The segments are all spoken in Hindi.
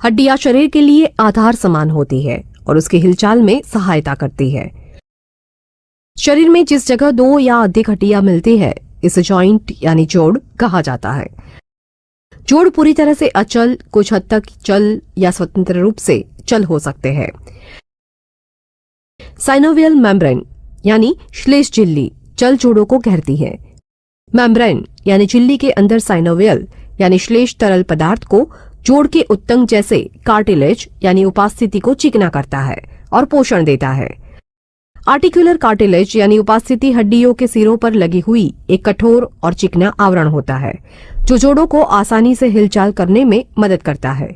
हड्डियां शरीर के लिए आधार समान होती है और उसकी हिलचाल में सहायता करती है। शरीर में जिस जगह दो या अधिक हड्डियां मिलती है इसे जॉइंट यानी जोड़ कहा जाता है। जोड़ पूरी तरह से अचल, कुछ हद तक चल या स्वतंत्र रूप से चल हो सकते हैं। साइनोवियल मेम्ब्रेन यानी श्लेष झिल्ली चल जोड़ों को घेरती है। मेम्ब्रेन यानी झिल्ली के अंदर साइनोवियल यानी श्लेष तरल पदार्थ को जोड़ के उत्तंग जैसे कार्टिलेज यानी उपास्थिति को चिकना करता है और पोषण देता है। आर्टिकुलर कार्टिलेज यानी उपास्थिति हड्डियों के सिरों पर लगी हुई एक कठोर और चिकना आवरण होता है जो जोड़ों को आसानी से हिलचाल करने में मदद करता है।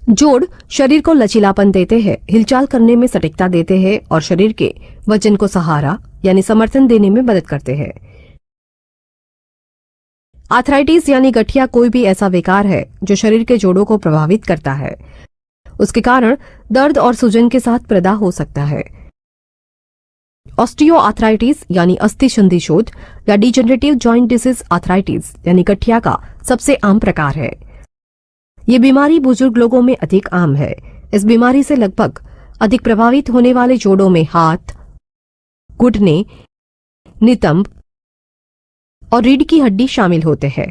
जोड़ शरीर को लचीलापन देते हैं, हिलचाल करने में सटीकता देते हैं और शरीर के वजन को सहारा यानी समर्थन देने में मदद करते हैं। आर्थराइटिस यानी गठिया कोई भी ऐसा विकार है जो शरीर के जोड़ों को प्रभावित करता है। उसके कारण दर्द और सूजन के साथ प्रदाह हो सकता है। ऑस्टियोआर्थराइटिस यानी अस्थि संधि शोथ या डिजेनरेटिव जॉइंट डिसीज आर्थराइटिस यानी गठिया का सबसे आम प्रकार है। ये बीमारी बुजुर्ग लोगों में अधिक आम है। इस बीमारी से लगभग अधिक प्रभावित होने वाले जोड़ों में हाथ, घुटने, नितंब और रीढ़ की हड्डी शामिल होते हैं।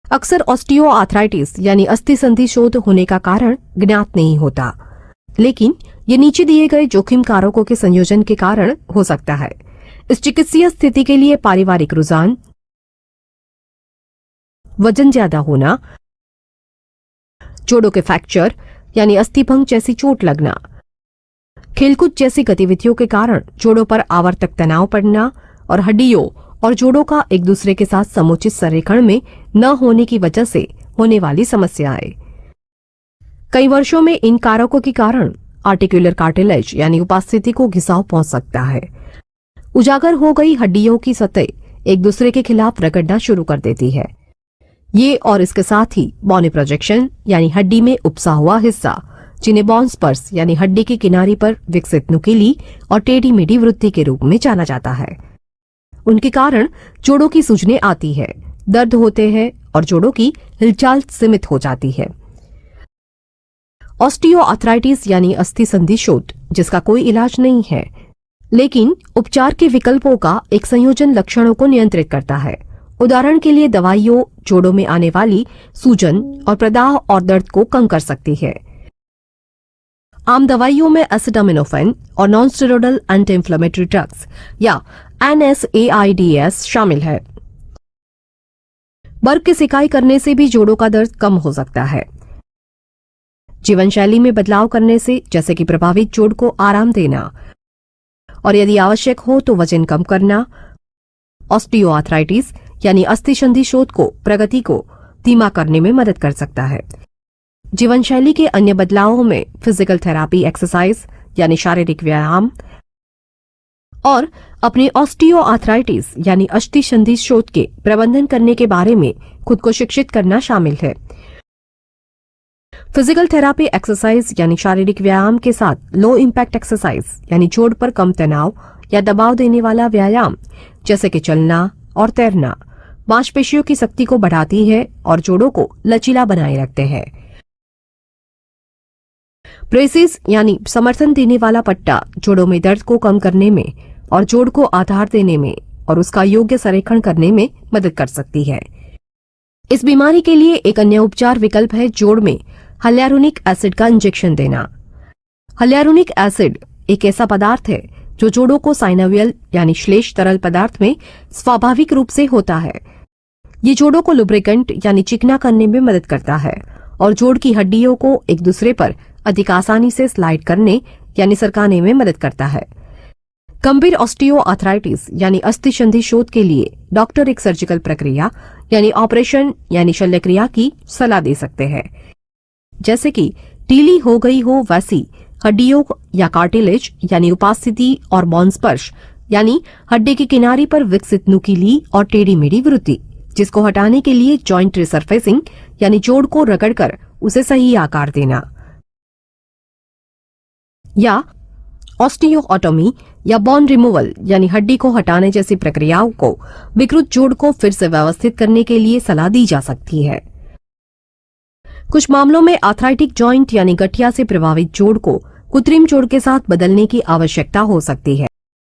अक्सर ऑस्टियोआर्थराइटिस यानी अस्थि संधि शोथ होने का कारण ज्ञात नहीं होता, लेकिन ये नीचे दिए गए जोखिम कारकों के संयोजन के कारण हो सकता है। इस चिकित्सीय स्थिति के लिए पारिवारिक रुझान, वजन ज्यादा होना, जोड़ों के फ्रैक्चर यानी अस्थिभंग जैसी चोट लगना, खेलकूद जैसी गतिविधियों के कारण जोड़ों पर आवर्तक तनाव पड़ना और हड्डियों और जोड़ों का एक दूसरे के साथ समुचित संरेखण में न होने की वजह से होने वाली समस्याएं। कई वर्षों में इन कारकों के कारण आर्टिकुलर कार्टिलेज यानी उपास्थिति को घिसाव पहुंच सकता है। उजागर हो गई हड्डियों की सतह एक दूसरे के खिलाफ रगड़ना शुरू कर देती है। ये और इसके साथ ही बोनी प्रोजेक्शन यानी हड्डी में उपसा हुआ हिस्सा, जिन्हें बॉन स्पर्स यानी हड्डी की किनारी पर विकसित नुकीली और टेढ़ी मेढ़ी वृद्धि के रूप में जाना जाता है। उनके कारण जोड़ों की सूजनें आती है, दर्द होते हैं और जोड़ों की हिलचाल सीमित हो जाती है। ऑस्टियोआर्थराइटिस यानी अस्थि संधि शोथ जिसका कोई इलाज नहीं है, लेकिन उपचार के विकल्पों का एक संयोजन लक्षणों को नियंत्रित करता है। उदाहरण के लिए दवाइयों जोड़ों में आने वाली सूजन और प्रदाह और दर्द को कम कर सकती है। आम दवाइयों में एसिटामिनोफेन और non steroidal anti inflammatory drugs या NSAIDs शामिल है। बर्फ की सिकाई करने से भी जोड़ों का दर्द कम हो सकता है। जीवन शैली में बदलाव करने से, जैसे कि प्रभावित जोड़ को आराम देना और यदि आवश्यक हो तो वजन कम करना, ऑस्टियोआर्थराइटिस यानी अस्थि संधि शोथ को प्रगति को धीमा करने में मदद कर सकता है। जीवन शैली के अन्य बदलावों में फिजिकल थेरापी, एक्सरसाइज यानी शारीरिक व्यायाम और अपने ऑस्टियोआर्थराइटिस यानी अस्थि संधि शोथ के प्रबंधन करने के बारे में खुद को शिक्षित करना शामिल है। फिजिकल थेरापी एक्सरसाइज यानी शारीरिक व्यायाम के साथ लो इम्पैक्ट एक्सरसाइज यानी जोड़ पर कम तनाव या दबाव देने वाला व्यायाम जैसे कि चलना और तैरना मांसपेशियों की शक्ति को बढ़ाती है और जोड़ों को लचीला बनाए रखते हैं। ब्रेसिस यानी समर्थन देने वाला पट्टा जोड़ों में दर्द को कम करने में और जोड़ को आधार देने में और उसका योग्य संरेखण करने में मदद कर सकती है। इस बीमारी के लिए एक अन्य उपचार विकल्प है जोड़ में हाइलुरोनिक एसिड का इंजेक्शन देना। हाइलुरोनिक एसिड एक ऐसा पदार्थ है जो जोड़ों को साइनोवियल यानी श्लेष तरल पदार्थ में स्वाभाविक रूप से होता है। ये जोड़ों को लुब्रिकेंट यानी चिकना करने में मदद करता है और जोड़ की हड्डियों को एक दूसरे पर अधिक आसानी से स्लाइड करने यानी सरकाने में मदद करता है। गंभीर ऑस्टियोआर्थराइटिस यानी अस्थि संधि शोथ के लिए डॉक्टर एक सर्जिकल प्रक्रिया यानी ऑपरेशन यानी शल्यक्रिया की सलाह दे सकते हैं। जैसे कि ढीली हो गई हो वैसी हड्डियों या कार्टिलेज यानी उपास्थिति और बॉन स्पर्श यानी हड्डी की किनारी पर विकसित नुकीली और टेढ़ी मेढ़ी वृद्धि, जिसको हटाने के लिए जॉइंट रिसरफेसिंग यानी जोड़ को रगड़कर उसे सही आकार देना, या ऑस्टियोटॉमी या बोन रिमूवल यानी हड्डी को हटाने जैसी प्रक्रियाओं को विकृत जोड़ को फिर से व्यवस्थित करने के लिए सलाह दी जा सकती है। कुछ मामलों में आर्थराइटिक जॉइंट यानी गठिया से प्रभावित जोड़ को कृत्रिम जोड़ के साथ बदलने की आवश्यकता हो सकती है।